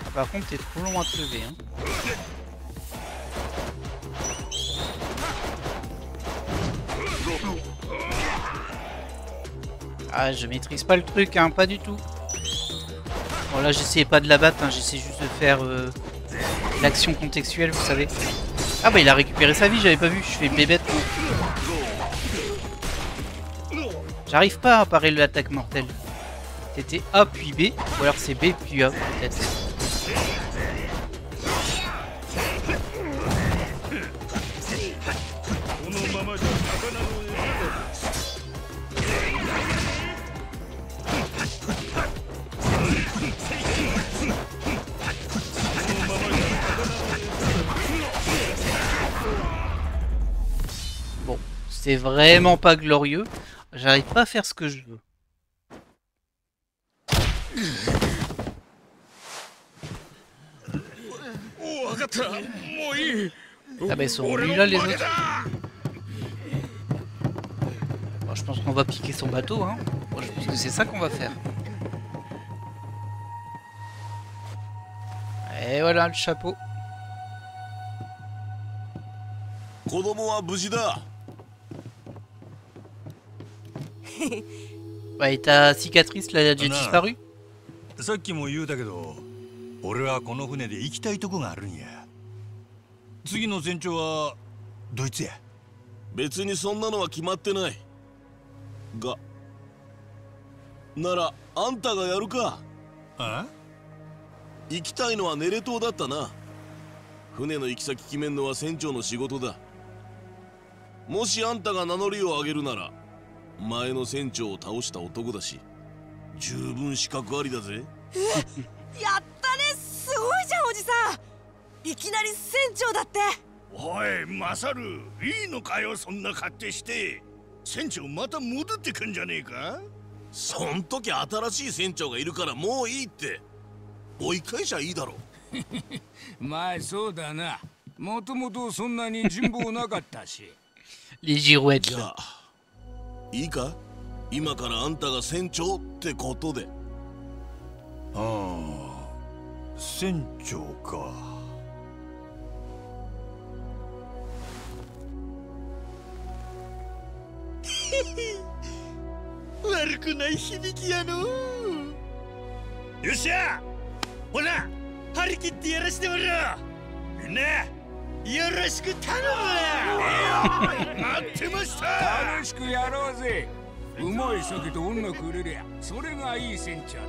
Ah, par contre, t'es trop long à te lever. Hein. Ah, je maîtrise pas le truc, hein, pas du tout. Bon, là, j'essayais pas de la battre, hein, j'essaie juste de faire l'action contextuelle, vous savez. Ah bah, il a récupéré sa vie, j'avais pas vu, je fais bébête. J'arrive pas à parer l'attaque mortelle. C'était A puis B, ou alors c'est B puis A, peut-être. Bon, c'est vraiment pas glorieux. J'arrive pas à faire ce que je veux. Ah bah ils sont revenus là les autres. Bon, je pense qu'on va piquer son bateau hein. Bon, je pense que c'est ça qu'on va faire. Et voilà le chapeau. Bah et ta cicatrice là, elle a déjà disparu? さっきも言うたけど、俺はこの船で行きたいとこがあるんや。次の船長はドイツや。別にそんなのは決まってない。が、ならあんたがやるか。あ？行きたいのはネレ島だったな。船の行き先決めんのは船長の仕事だ。もしあんたが名乗りを上げるなら、前の船長を倒した男だし、十分資格ありだぜ。やったね、すごいじゃんおじさん。いきなり船長だって。おいマサル、いいのかよそんな勝手して。船長また戻ってくんじゃねえか。そん時新しい船長がいるからもういいって追い返しゃいいだろ。まあそうだな、もともとそんなに人望なかったし。Les girouettes じゃあいいか、今からあんたが船長ってことで。ああ、船長か。悪くない響きやの。よっしゃ、ほな張り切ってやらしてもらおう。みんなよろしく頼むわ。待ってました。楽しくやろうぜ。うまい酒と女くれりゃそれがいい船長だ。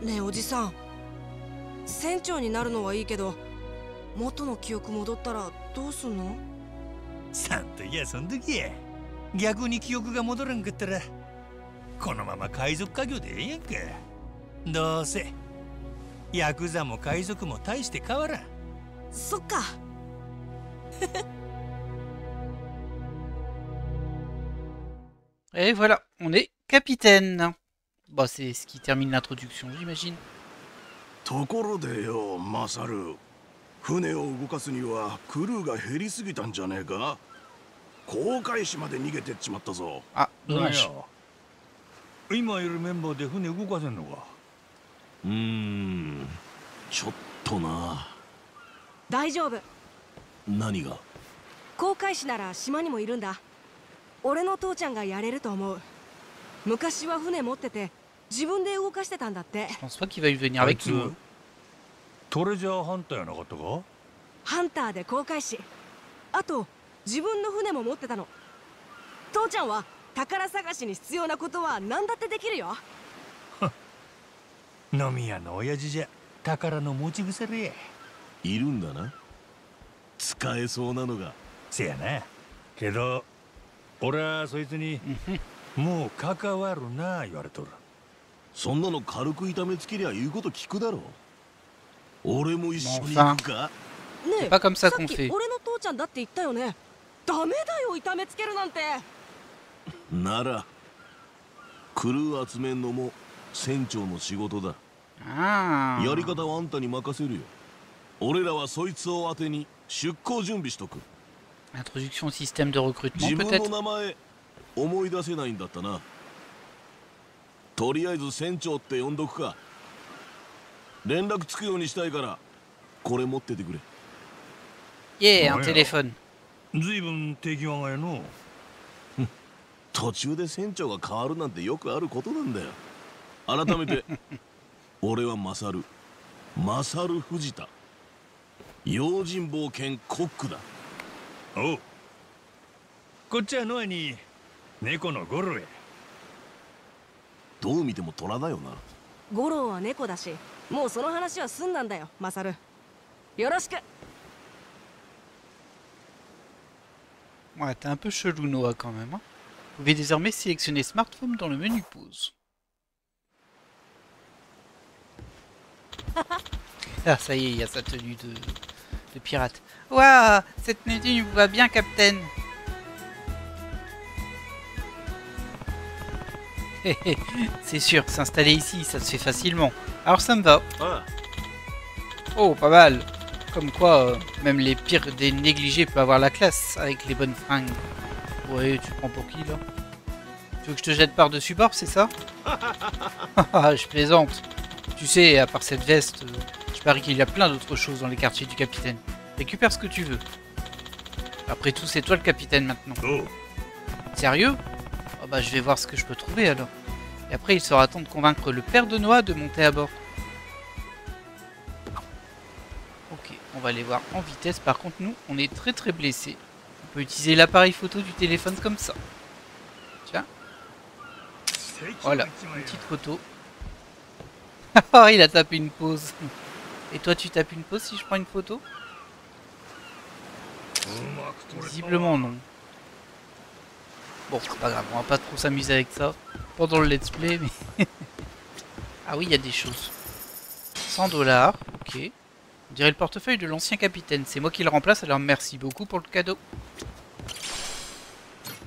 ねえおじさん、船長になるのはいいけど元の記憶戻ったらどうすんの？さんと休んどきや。逆に記憶が戻らんかったらこのまま海賊家業でええやんか。どうせヤクザも海賊も大して変わらん。そっか。Et voilà, on est capitaine. Bah, c'est ce qui termine l'introduction, j'imagine. ところでよ、マサル。船を動かすにはクルーが減りすぎたんじゃねえか。航海士まで逃げてっちまったぞ。Ah, dommage. 今いるメンバーで船動かせんのか。ちょっとな。大丈夫。何が？航海士なら島にもいるんだ。俺の父ちゃんがやれると思う。昔は船持ってて自分で動かしてたんだって。Je pense pas qu'il va y venir avec nous. トレジャーハンターやなかったか？ハンターで航海士、あと自分の船も持ってたの。父ちゃんは宝探しに必要なことは何だってできるよ。飲み屋の親父じゃ宝の持ち腐れや。いるんだな。使えそうなのが。せやな。けど俺はそいつにもう関わるな言われとる。そんなの軽く痛めつけりゃ言うこと聞くだろ。俺も一緒に行くか？ねえ、 pas comme ça さっ qu'on き fait. 俺の父ちゃんだって言ったよね。ダメだよ痛めつけるなんて。ならクルー集めんのも船長の仕事だ。Ah. やり方はあんたに任せるよ。俺らはそいつを当てに出航準備しとく。 Introduction au système de recrutement 自分の peut-être. 名前思い出せないんだったな。とりあえず船長って呼んどくか。連絡つくようにしたいからこれ持っててくれ。Yeah, un téléphone. ずいぶん手際がやの。途中で船長が変わるなんてよくあることなんだよ。改めて俺はマサル藤田、用心棒兼コックだ。おう、こっちはノアに猫のゴロや。どう見ても虎だよな。ゴローは猫だし、もうその話は済んだんだよ、マサル。よろしく。 Ouais, t'es un peu chelou Noah quand même. Hein. Vous pouvez désormais sélectionner smartphone dans le menu pause. Ah ça y est, il y a sa tenue de pirate. Waouh, cette tenue vous va bien, Captain. C'est sûr, s'installer ici, ça se fait facilement. Alors ça me va. Ah, Oh, pas mal. Comme quoi, même les pires des négligés peuvent avoir la classe avec les bonnes fringues. Ouais, tu prends pour qui là? Tu veux que je te jette par-dessus bord, c'est ça? Je plaisante. Tu sais, à part cette veste, je parie qu'il y a plein d'autres choses dans les quartiers du capitaine. Récupère ce que tu veux. Après tout, c'est toi le capitaine maintenant. Oh. Sérieux? Oh bah je vais voir ce que je peux trouver alors. Et après, il sera temps de convaincre le père de Noah de monter à bord. Ok, on va aller voir en vitesse. Par contre, nous, on est très blessés. On peut utiliser l'appareil photo du téléphone comme ça. Tiens. Voilà, une petite photo. Oh, il a tapé une pause. Et toi, tu tapes une pause si je prends une photo? Visiblement non. Bon, c'est pas grave, on va pas trop s'amuser avec ça pendant le let's play, mais... Ah oui, il y a des choses. 100 $, ok. On dirait le portefeuille de l'ancien capitaine. C'est moi qui le remplace, alors merci beaucoup pour le cadeau.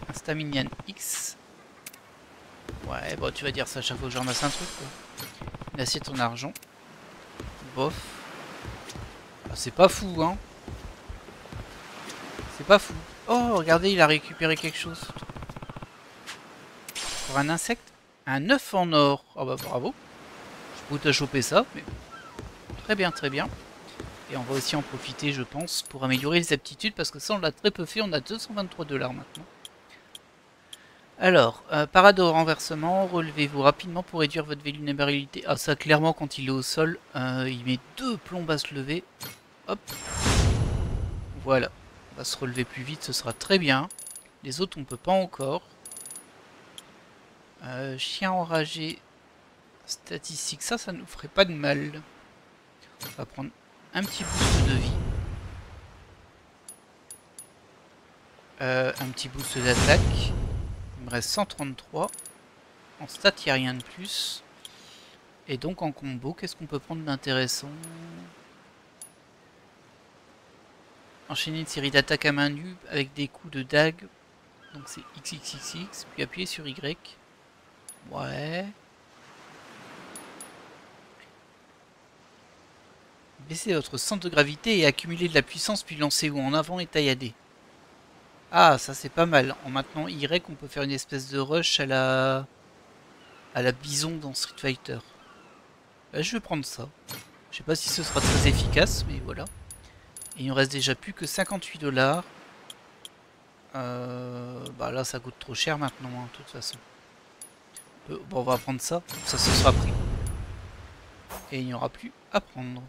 Un Staminian X. Ouais, bon, tu vas dire ça à chaque fois que je ramasse un truc, quoi. Une assiette en argent. Bof. Ah, c'est pas fou, hein. C'est pas fou. Oh, regardez, il a récupéré quelque chose. Pour un insecte, un œuf en or. Oh bah bravo. Je peux te choper ça, mais très bien, très bien. Et on va aussi en profiter, je pense, pour améliorer les aptitudes, parce que ça on l'a très peu fait. On a 223 $ maintenant. Alors, parade au renversement, relevez-vous rapidement pour réduire votre vulnérabilité. Ah ça clairement quand il est au sol, il met 2 plombes à se lever. Hop. Voilà. On va se relever plus vite, ce sera très bien. Les autres on peut pas encore. Chien enragé. Statistique, ça nous ferait pas de mal. On va prendre un petit boost de vie. Un petit boost d'attaque. Il me reste 133. En stat, il n'y a rien de plus. Et donc en combo, qu'est-ce qu'on peut prendre d'intéressant? Enchaîner une série d'attaques à main nue avec des coups de dague. Donc c'est XXXX, puis appuyer sur Y. Ouais. Baissez votre centre de gravité et accumuler de la puissance, puis lancez-vous en avant et tailladez. Ah, ça c'est pas mal. En maintenant Y, on peut faire une espèce de rush à la bison dans Street Fighter. Là, je vais prendre ça. Je sais pas si ce sera très efficace, mais voilà. Et il ne reste déjà plus que 58 $. Bah là, ça coûte trop cher maintenant, hein, de toute façon. Bon, on va prendre ça. Ça, ce sera pris. Et il n'y aura plus à prendre.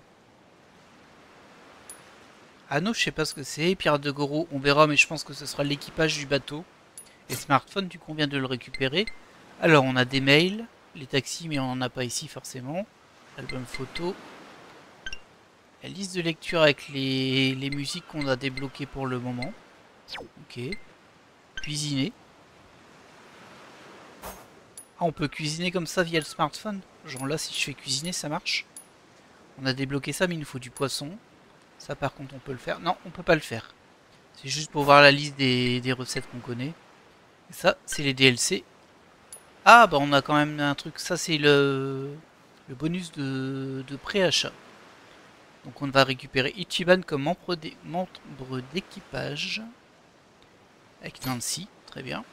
Anneau, je sais pas ce que c'est. Pirate de Goro, on verra, mais je pense que ce sera l'équipage du bateau. Et smartphone, du coup, on vient de le récupérer. Alors, on a des mails, les taxis, mais on n'en a pas ici forcément. Album photo. La liste de lecture avec les musiques qu'on a débloquées pour le moment. Ok. Cuisiner. Ah, on peut cuisiner comme ça via le smartphone. Genre là, si je fais cuisiner, ça marche. On a débloqué ça, mais il nous faut du poisson. Ça par contre on peut le faire. Non, on peut pas le faire. C'est juste pour voir la liste des recettes qu'on connaît. Et ça, c'est les DLC. Ah bah on a quand même un truc. Ça c'est le bonus de pré-achat. Donc on va récupérer Ichiban comme membre d'équipage. Avec Nancy, très bien.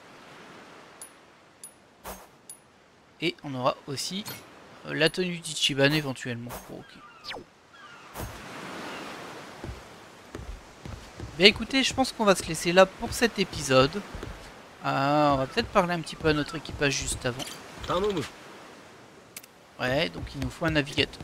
Et on aura aussi la tenue d'Ichiban éventuellement. Oh, ok. Bien écoutez, je pense qu'on va se laisser là pour cet épisode. On va peut-être parler un petit peu à notre équipage juste avant. Ouais, donc il nous faut un navigateur.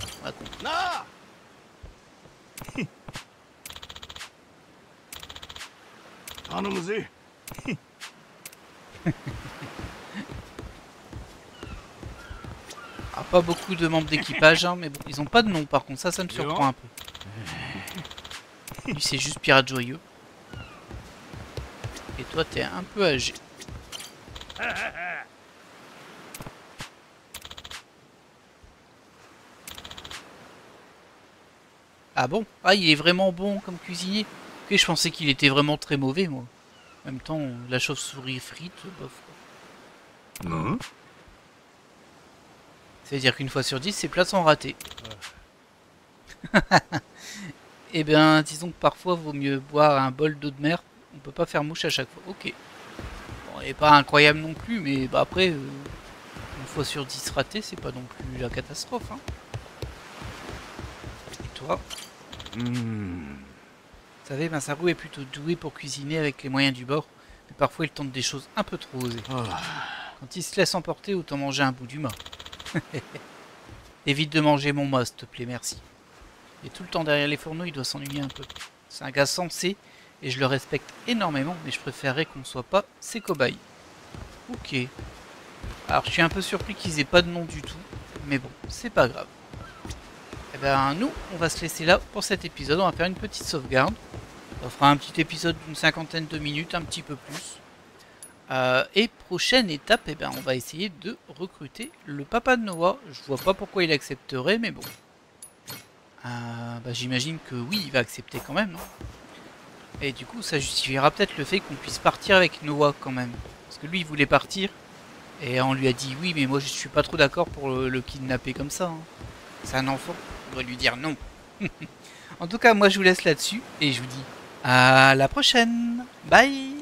Ah, pas beaucoup de membres d'équipage, hein, mais bon, ils ont pas de nom par contre, ça me surprend un peu. Lui c'est juste pirate joyeux. Et toi t'es un peu âgé. Ah bon? Ah il est vraiment bon comme cuisinier? Ok, je pensais qu'il était vraiment très mauvais moi. En même temps, la chauve-souris frite, bof. Non. C'est-à-dire qu'une fois sur 10, ces plats sont ratés. Eh bien, disons que parfois, vaut mieux boire un bol d'eau de mer. On peut pas faire mouche à chaque fois. Ok. Bon, elle est pas incroyable non plus, mais bah après, une fois sur 10 raté, c'est pas non plus la catastrophe. Hein. Et toi Vous savez, Masaru est plutôt doué pour cuisiner avec les moyens du bord. Mais parfois, il tente des choses un peu trop osées. Quand il se laisse emporter, autant manger un bout du mât. Évite de manger mon mât, s'il te plaît, merci. Et tout le temps derrière les fourneaux, il doit s'ennuyer un peu. C'est un gars sensé, et je le respecte énormément, mais je préférerais qu'on ne soit pas ses cobayes. Ok. Alors, je suis un peu surpris qu'ils aient pas de nom du tout, mais bon, c'est pas grave. Et ben, nous, on va se laisser là pour cet épisode. On va faire une petite sauvegarde. On fera un petit épisode d'une 50aine de minutes, un petit peu plus. Et prochaine étape, eh ben, on va essayer de recruter le papa de Noah. Je vois pas pourquoi il accepterait, mais bon. Bah, j'imagine que oui, il va accepter quand même. Non, et du coup, ça justifiera peut-être le fait qu'on puisse partir avec Noah quand même. Parce que lui, il voulait partir. Et on lui a dit oui, mais moi je suis pas trop d'accord pour le kidnapper comme ça. Hein. C'est un enfant. On doit lui dire non. En tout cas, moi je vous laisse là-dessus. Et je vous dis à la prochaine. Bye.